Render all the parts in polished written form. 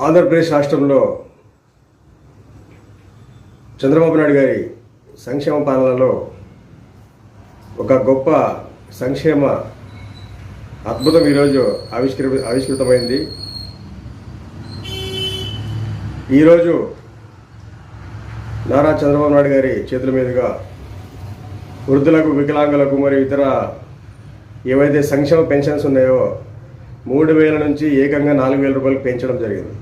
ఆంధ్రప్రదేశ్ రాష్ట్రంలో చంద్రబాబు నాయుడు గారి సంక్షేమ పాలనలో ఒక గొప్ప సంక్షేమ అద్భుతం ఈరోజు ఆవిష్కృతమైంది. ఈరోజు నారా చంద్రబాబు నాయుడు గారి చేతుల మీదుగా వృద్ధులకు, వికలాంగులకు మరియు ఇతర ఏవైతే సంక్షేమ పెన్షన్స్ ఉన్నాయో 3,000 నుంచి ఏకంగా 4,000 రూపాయలకు పెంచడం జరిగింది.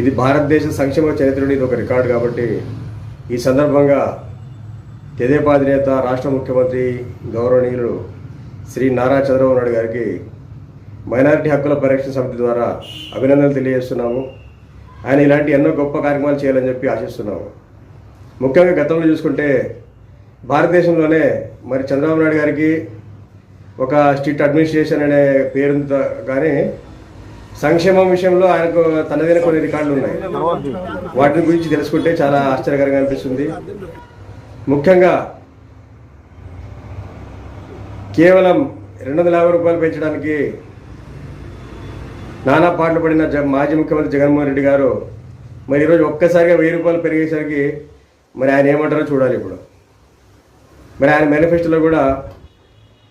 ఇది భారతదేశ సంక్షేమ చరిత్రలో ఇది ఒక రికార్డు. కాబట్టి ఈ సందర్భంగా తెదేపా అధినేత, రాష్ట్ర ముఖ్యమంత్రి గౌరవనీయులు శ్రీ నారా చంద్రబాబు నాయుడు గారికి మైనారిటీ హక్కుల పరిరక్షణ సమితి ద్వారా అభినందనలు తెలియజేస్తున్నాము. ఆయన ఇలాంటి ఎన్నో గొప్ప కార్యక్రమాలు చేయాలని చెప్పి ఆశిస్తున్నాము. ముఖ్యంగా గతంలో చూసుకుంటే భారతదేశంలోనే మరి చంద్రబాబు నాయుడు గారికి ఒక స్ట్రిక్ట్ అడ్మినిస్ట్రేషన్ అనే పేరుతో కానీ సంక్షేమం విషయంలో ఆయనకు తనదైన కొన్ని రికార్డులు ఉన్నాయి. వాటి గురించి తెలుసుకుంటే చాలా ఆశ్చర్యకరంగా అనిపిస్తుంది. ముఖ్యంగా కేవలం 250 రూపాయలు పెంచడానికి నానా పాటలు పడిన మాజీ ముఖ్యమంత్రి జగన్మోహన్ రెడ్డి గారు మరి ఈరోజు ఒక్కసారిగా 1000 రూపాయలు పెరిగేసరికి మరి ఆయన ఏమంటారో చూడాలి. ఇప్పుడు మరి ఆయన మేనిఫెస్టోలో కూడా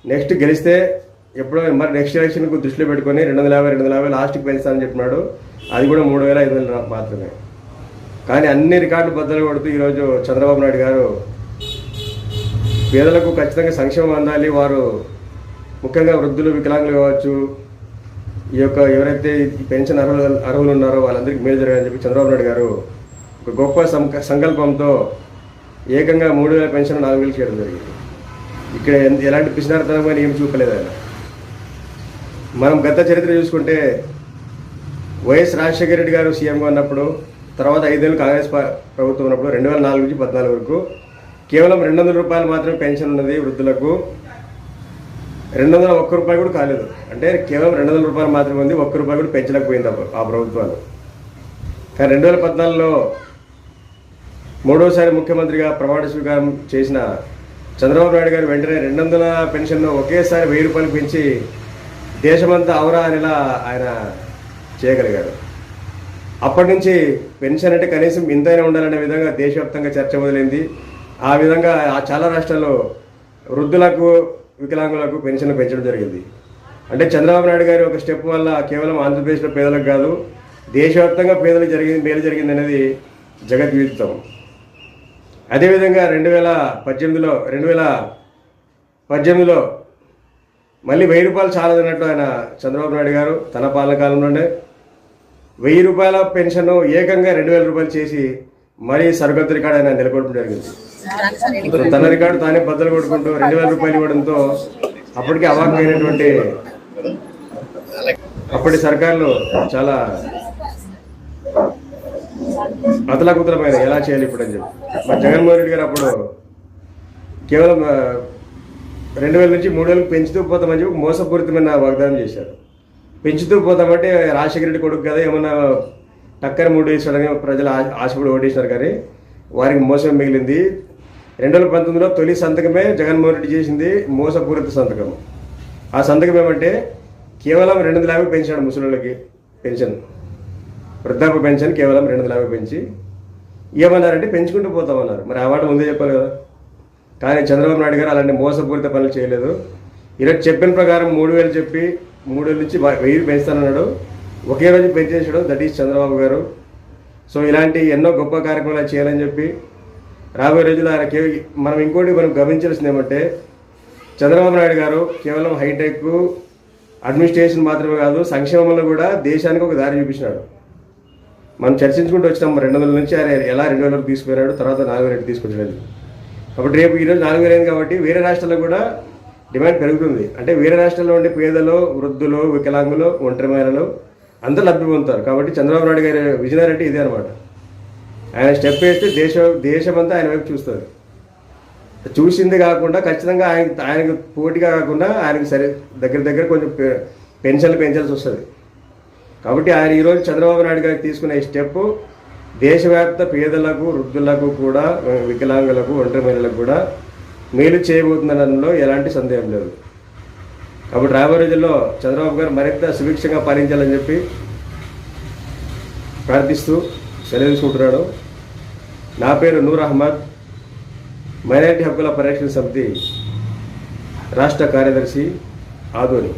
నెక్స్ట్ గెలిస్తే ఎప్పుడో మరి నెక్స్ట్ ఎలక్షన్కు దృష్టిలో పెట్టుకొని 250 లాస్ట్కి పెంచుతానని చెప్పినాడు. అది కూడా 3,500 మాత్రమే. కానీ అన్ని రికార్డులు బద్దలు కొడుతూ ఈరోజు చంద్రబాబు నాయుడు గారు పేదలకు ఖచ్చితంగా సంక్షేమం అందాలి, వారు ముఖ్యంగా వృద్ధులు, వికలాంగులు కావచ్చు, ఈ యొక్క ఎవరైతే పెన్షన్ అర్హులు ఉన్నారో వాళ్ళందరికీ మేలు జరగాలని చెప్పి చంద్రబాబు నాయుడు గారు ఒక గొప్ప సంకల్పంతో ఏకంగా 3,000 పెన్షన్ 4,000 చేయడం జరిగింది. ఇక్కడ ఎలాంటి పిసినారితనం కానీ ఏం చూపలేదు ఆయన. మనం గత చరిత్ర చూసుకుంటే వైఎస్ రాజశేఖర రెడ్డి గారు సీఎంగా ఉన్నప్పుడు, తర్వాత 5 ఏళ్ళు కాంగ్రెస్ ప్రభుత్వం ఉన్నప్పుడు 2004 నుంచి 2014 వరకు కేవలం 200 రూపాయలు మాత్రమే పెన్షన్ ఉన్నది వృద్ధులకు. 201 రూపాయలు కూడా కాలేదు. అంటే కేవలం 200 రూపాయలు మాత్రమే ఉంది, 1 రూపాయి కూడా పెంచలేకపోయింది ఆ ప్రభుత్వాలు. కానీ 2014లో మూడోసారి ముఖ్యమంత్రిగా ప్రమాణ స్వీకారం చేసిన చంద్రబాబు నాయుడు గారు వెంటనే 200 పెన్షన్ను ఒకేసారి 1000 రూపాయలు పెంచి దేశమంతా అవరా అనేలా ఆయన చేయగలిగాడు. అప్పటి నుంచి పెన్షన్ అంటే కనీసం ఇంతైనా ఉండాలనే విధంగా దేశవ్యాప్తంగా చర్చ మొదలైంది. ఆ విధంగా చాలా రాష్ట్రాల్లో వృద్ధులకు, వికలాంగులకు పెన్షన్లు పెంచడం జరిగింది. అంటే చంద్రబాబు నాయుడు గారి ఒక స్టెప్ వల్ల కేవలం ఆంధ్రప్రదేశ్లో పేదలకు కాదు, దేశవ్యాప్తంగా పేదలకు మేలు జరిగింది అనేది జగద్విదితం. అదేవిధంగా 2018లో మళ్ళీ 1000 రూపాయలు చాలదన్నట్టు ఆయన చంద్రబాబు నాయుడు గారు తన పాలన కాలంలోనే 1000 రూపాయల పెన్షన్ ఏకంగా 2,000 రూపాయలు చేసి మరీ సరికొత్త రికార్డు ఆయన నెలకొల్పడం జరిగింది. తన రికార్డు తానే బద్దలు కొట్టుకుంటూ 2,000 రూపాయలు ఇవ్వడంతో అప్పటికే అవాక్కైనటువంటి అప్పటి సర్కార్లు చాలా అతలాకుతలమైన ఎలా చేయాలి ఇప్పుడు అని చెప్పి మరి జగన్మోహన్ రెడ్డి గారు అప్పుడు కేవలం 2,000 నుంచి 3,000 పెంచుతూ పోతామని చెప్పి మోసపూరితమైన వాగ్దానం చేశారు. పెంచుతూ పోతామంటే రాజశేఖర రెడ్డి కొడుకు కదా ఏమన్నా టక్కర 3 వేసాడని ప్రజలు ఆశపడి ఓటేసినారు. కానీ వారికి మోసం మిగిలింది. 2019లో తొలి సంతకమే జగన్మోహన్ రెడ్డి చేసింది మోసపూరిత సంతకం. ఆ సంతకం ఏమంటే కేవలం 250 పెంచాడు ముసలిళ్ళకి పెన్షన్, వృద్ధాప్య పెన్షన్ కేవలం 250 పెంచి ఏమన్నారంటే పెంచుకుంటూ పోతామన్నారు. మరి ఆ మాట ముందే చెప్పాలి కదా. కానీ చంద్రబాబు నాయుడు గారు అలాంటి మోసపూరిత పనులు చేయలేదు. ఈరోజు చెప్పిన ప్రకారం 3,000 చెప్పి 3,000 నుంచి 1000 పెంచుతానన్నాడు. ఒకే రోజు పెంచేసాడు. దట్ ఈజ్ చంద్రబాబు గారు. సో ఇలాంటి ఎన్నో గొప్ప కార్యక్రమాలు చేయాలని చెప్పి రాబోయే రోజుల్లో ఆయన మనం ఇంకోటి గమనించాల్సింది ఏమంటే చంద్రబాబు నాయుడు గారు కేవలం హైటెక్ అడ్మినిస్ట్రేషన్ మాత్రమే కాదు, సంక్షేమంలో కూడా దేశానికి ఒక దారి చూపించినాడు. మనం చర్చించుకుంటూ వచ్చినాం. 200 నుంచి ఆయన ఎలా 2,000 వరకు తీసుకుపోయినాడు, తర్వాత 4,000 తీసుకొచ్చాడు. కాబట్టి రేపు ఈరోజు 4,000 కాబట్టి వేరే రాష్ట్రాల్లో కూడా డిమాండ్ పెరుగుతుంది. అంటే వేరే రాష్ట్రాల్లో ఉండే పేదలు, వృద్ధులు, వికలాంగులు, ఒంటరి మహిళలు అందరూ లబ్ధి పొందుతారు. కాబట్టి చంద్రబాబు నాయుడు గారి విజనరీ ఇదే అనమాట. ఆయన స్టెప్ వేస్తే దేశమంతా ఆయన వైపు చూస్తుంది. చూసింది కాకుండా ఖచ్చితంగా ఆయనకు పోటీగా కాకుండా ఆయనకు దగ్గర కొంచెం పెన్షన్లు పెంచాల్సి వస్తుంది. కాబట్టి ఆయన ఈరోజు చంద్రబాబు నాయుడు గారికి తీసుకునే స్టెప్ దేశవ్యాప్త పేదలకు, వృద్ధులకు కూడా, వికలాంగులకు, ఒంటరి మహిళలకు కూడా మేలు చేయబోతుందనడంలో ఎలాంటి సందేహం లేదు. కాబట్టి రాబోయే రోజుల్లో చంద్రబాబు గారు మరింత సుభిక్షంగా పాలించాలని చెప్పి ప్రార్థిస్తూ సెలవు తీసుకుంటున్నాను. నా పేరు నూర్ అహ్మద్, మైనారిటీ హక్కుల పరిరక్షణ సమితి రాష్ట్ర కార్యదర్శి, ఆదోని.